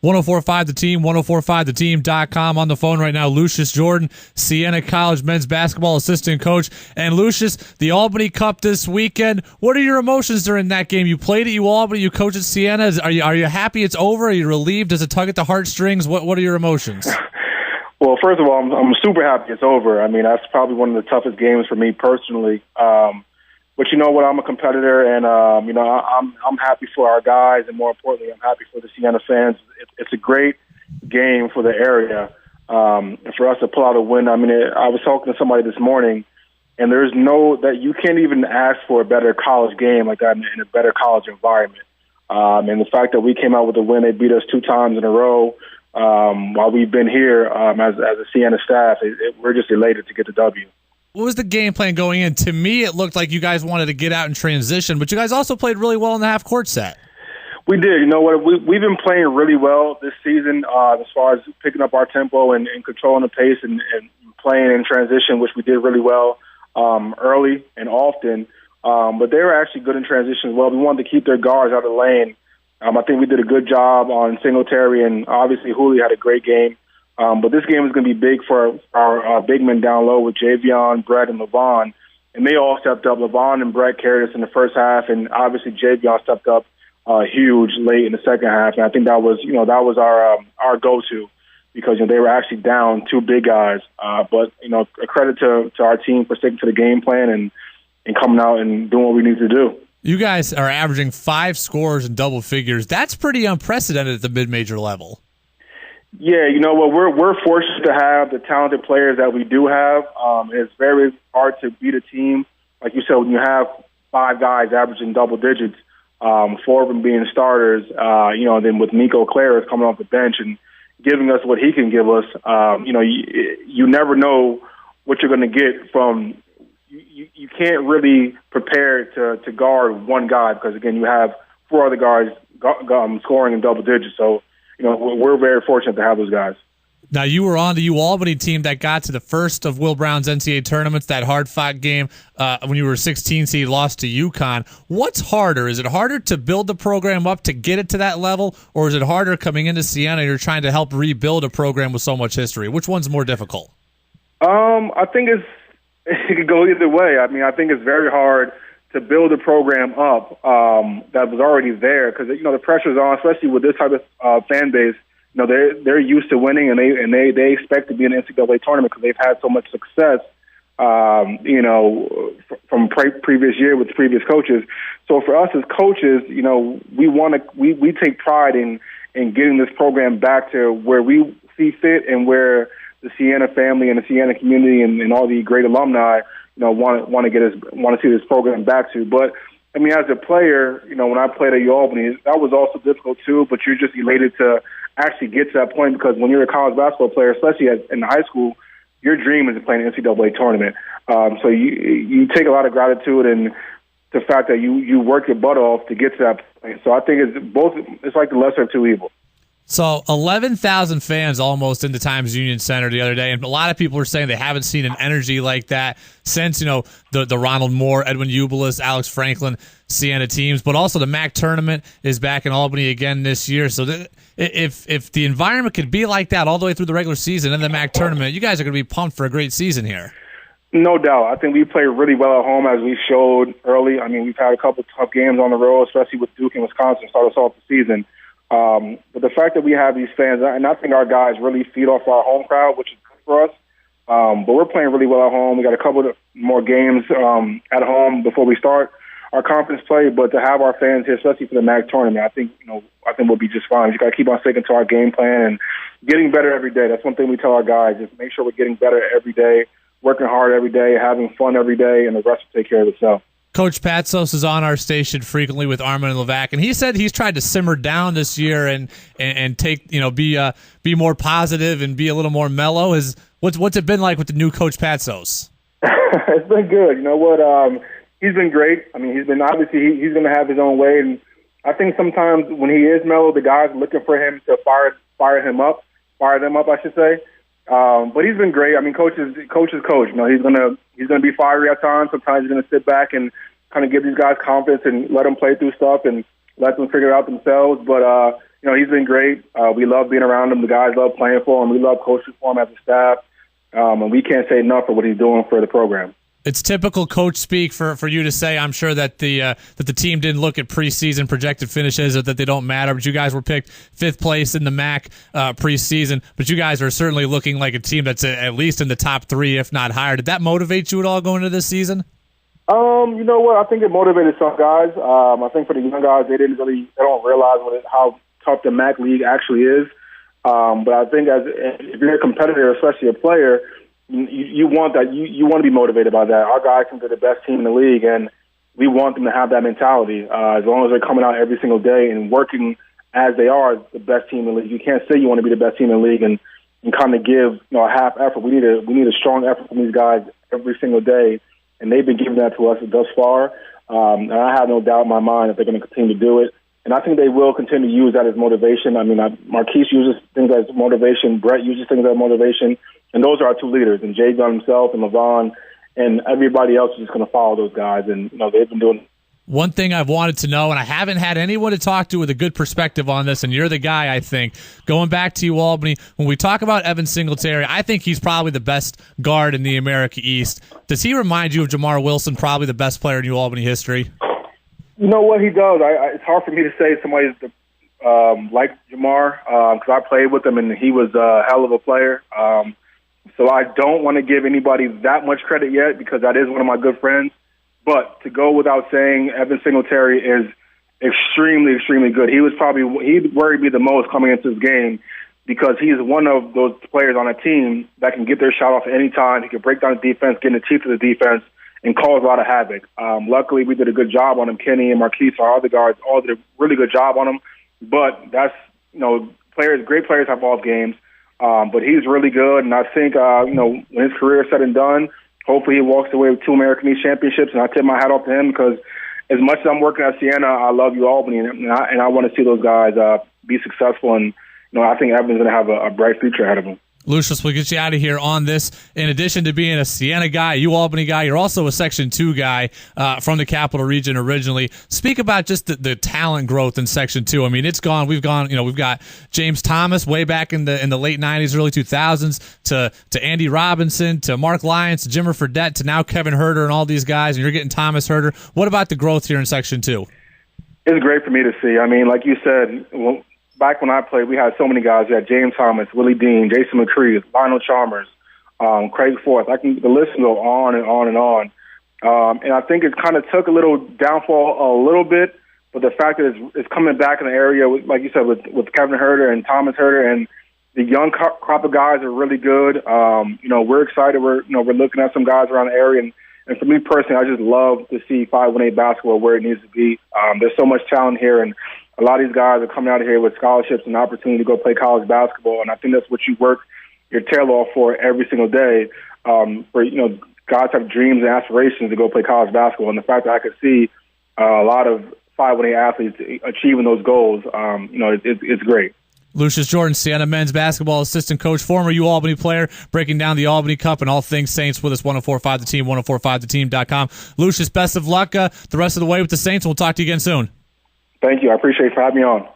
1045 The Team, 1045theteam.com. On the phone right now, Lucious Jordan, Siena College men's basketball assistant coach. And Lucious, the Albany Cup this weekend. What are your emotions during that game? You played at UAlbany, you coached at Siena. Are you happy it's over? Are you relieved? Does it tug at the heartstrings? What are your emotions? Well, first of all, I'm super happy it's over. I mean, that's probably one of the toughest games for me personally. But you know what? I'm a competitor, and I'm happy for our guys, and more importantly, I'm happy for the Siena fans. It's a great game for the area, and for us to pull out a win. I mean, I was talking to somebody this morning, and you can't even ask for a better college game like that in a better college environment. And the fact that we came out with a win, they beat us 2 times in a row while we've been here as a Siena staff. We're just elated to get the W. What was the game plan going in? To me, it looked like you guys wanted to get out and transition, but you guys also played really well in the half-court set. We did. You know what? We've been playing really well this season as far as picking up our tempo and controlling the pace and playing in transition, which we did really well early and often. But they were actually good in transition as well. We wanted to keep their guards out of the lane. I think we did a good job on Singletary, and obviously Julio had a great game. But this game is going to be big for our big men down low with Javion, Brett, and LeVon. And they all stepped up. LeVon and Brett carried us in the first half, and obviously Javion stepped up huge late in the second half. And I think that was our go-to because they were actually down 2 big guys. But a credit to our team for sticking to the game plan and coming out and doing what we need to do. You guys are averaging 5 scores in double figures. That's pretty unprecedented at the mid-major level. Yeah, you know what? We're fortunate to have the talented players that we do have. It's very hard to beat a team, like you said, when you have 5 guys averaging double digits, 4 of them being starters. Then with Nico Claris coming off the bench and giving us what he can give us. You never know what you're going to get from. You can't really prepare to guard one guy because again you have 4 other guys scoring in double digits. So. We're very fortunate to have those guys. Now, you were on the UAlbany team that got to the first of Will Brown's NCAA tournaments, that hard-fought game when you were 16 seed, lost to UConn. What's harder? Is it harder to build the program up to get it to that level, or is it harder coming into Siena? You're trying to help rebuild a program with so much history. Which one's more difficult? I think it could go either way. I mean, I think it's very hard to build a program up that was already there because the pressure's on, especially with this type of fan base. They're used to winning and they expect to be in the NCAA tournament because they've had so much success. From previous year with previous coaches. So for us as coaches, we take pride in getting this program back to where we see fit and where the Siena family and the Siena community and all the great alumni want to see this program back to. But I mean, as a player, when I played at UAlbany, that was also difficult too. But you're just elated to actually get to that point because when you're a college basketball player, especially in high school, your dream is to play an NCAA tournament. So you take a lot of gratitude and the fact that you work your butt off to get to that point. So I think it's like the lesser of 2 evils. So 11,000 fans almost into Times Union Center the other day, and a lot of people are saying they haven't seen an energy like that since the Ronald Moore, Edwin Ubelis, Alex Franklin, Siena teams. But also the MAC tournament is back in Albany again this year. So if the environment could be like that all the way through the regular season and the MAC tournament, you guys are going to be pumped for a great season here. No doubt. I think we played really well at home as we showed early. I mean, we've had a couple tough games on the road, especially with Duke and Wisconsin to start us off the season. But the fact that we have these fans, and I think our guys really feed off our home crowd, which is good for us. But we're playing really well at home. We got a couple of more games at home before we start our conference play. But to have our fans here, especially for the MAC tournament, I think we'll be just fine. We got to keep on sticking to our game plan and getting better every day. That's one thing we tell our guys: is make sure we're getting better every day, working hard every day, having fun every day, and the rest will take care of itself. Coach Patsos is on our station frequently with Armin and Levac, and he said he's tried to simmer down this year and take be more positive and be a little more mellow. What's it been like with the new Coach Patsos? It's been good. You know what? He's been great. I mean, he's going to have his own way, and I think sometimes when he is mellow, the guys are looking for him to fire them up, I should say. But he's been great. I mean, coach is coach. He's gonna be fiery at times. Sometimes he's gonna sit back and kind of give these guys confidence and let them play through stuff and let them figure it out themselves. But he's been great. We love being around him. The guys love playing for him. We love coaching for him as a staff. And we can't say enough for what he's doing for the program. It's typical coach speak for you to say. I'm sure that the team didn't look at preseason projected finishes or that they don't matter, but you guys were picked 5th place in the MAC preseason. But you guys are certainly looking like a team that's at least in the top 3, if not higher. Did that motivate you at all going into this season? You know what? I think it motivated some guys. I think for the young guys, they don't realize how tough the MAC league actually is. But I think if you're a competitor, especially a player, you want that. You want to be motivated by that. Our guys think they're the best team in the league, and we want them to have that mentality. As long as they're coming out every single day and working as they are the best team in the league, you can't say you want to be the best team in the league and kind of give a half effort. We need a strong effort from these guys every single day, and they've been giving that to us thus far. And I have no doubt in my mind that they're going to continue to do it. And I think they will continue to use that as motivation. I mean, Marquise uses things as motivation. Brett uses things as motivation. And those are our 2 leaders, and Jay Gunn himself and LaVon, and everybody else is just going to follow those guys. And, they've been doing. One thing I've wanted to know, and I haven't had anyone to talk to with a good perspective on this, and you're the guy, I think. Going back to UAlbany, when we talk about Evan Singletary, I think he's probably the best guard in the America East. Does he remind you of Jamar Wilson, probably the best player in UAlbany history? You know what, he does. It's hard for me to say somebody's like Jamar because I played with him, and he was a hell of a player. So I don't want to give anybody that much credit yet because that is one of my good friends. But to go without saying, Evan Singletary is extremely, extremely good. He worried me the most coming into this game because he's one of those players on a team that can get their shot off at any time. He can break down the defense, get in the teeth of the defense, and cause a lot of havoc. Luckily, we did a good job on him. Kenny and Marquise, our other guards, all did a really good job on him. But that's, great players have off games. But he's really good, and I think, when his career is said and done, hopefully he walks away with 2 American East championships, and I tip my hat off to him because as much as I'm working at Siena, I love UAlbany, and I want to see those guys be successful, and I think Evan's going to have a bright future ahead of him. Lucious, we'll get you out of here on this. In addition to being a Siena guy, UAlbany guy, you're also a Section 2 guy from the Capital Region originally. Speak about just the talent growth in Section 2. I mean, we've got James Thomas way back in the late 90s, early 2000s, to Andy Robinson, to Mark Lyons, to Jimmer Fredette, to now Kevin Herter and all these guys, and you're getting Thomas Herter. What about the growth here in Section 2? It's great for me to see. I mean, like you said, back when I played, we had so many guys. We had James Thomas, Willie Dean, Jason McCree, Lionel Chalmers, Craig Forth. The list can go on and on and on. And I think it kind of took a little downfall a little bit, but the fact that it's coming back in the area, like you said, with Kevin Herter and Thomas Herter, and the young crop of guys are really good. We're excited. We're looking at some guys around the area, and for me personally, I just love to see 518 basketball where it needs to be. There's so much talent here, and a lot of these guys are coming out of here with scholarships and opportunity to go play college basketball, and I think that's what you work your tail off for every single day. Guys have dreams and aspirations to go play college basketball, and the fact that I could see a lot of 518 athletes achieving those goals, it's great. Lucious Jordan, Siena men's basketball assistant coach, former UAlbany player, breaking down the Albany Cup and all things Saints with us, 104.5 The Team, 104.5theteam.com. Lucious, best of luck the rest of the way with the Saints, and we'll talk to you again soon. Thank you. I appreciate you for having me on.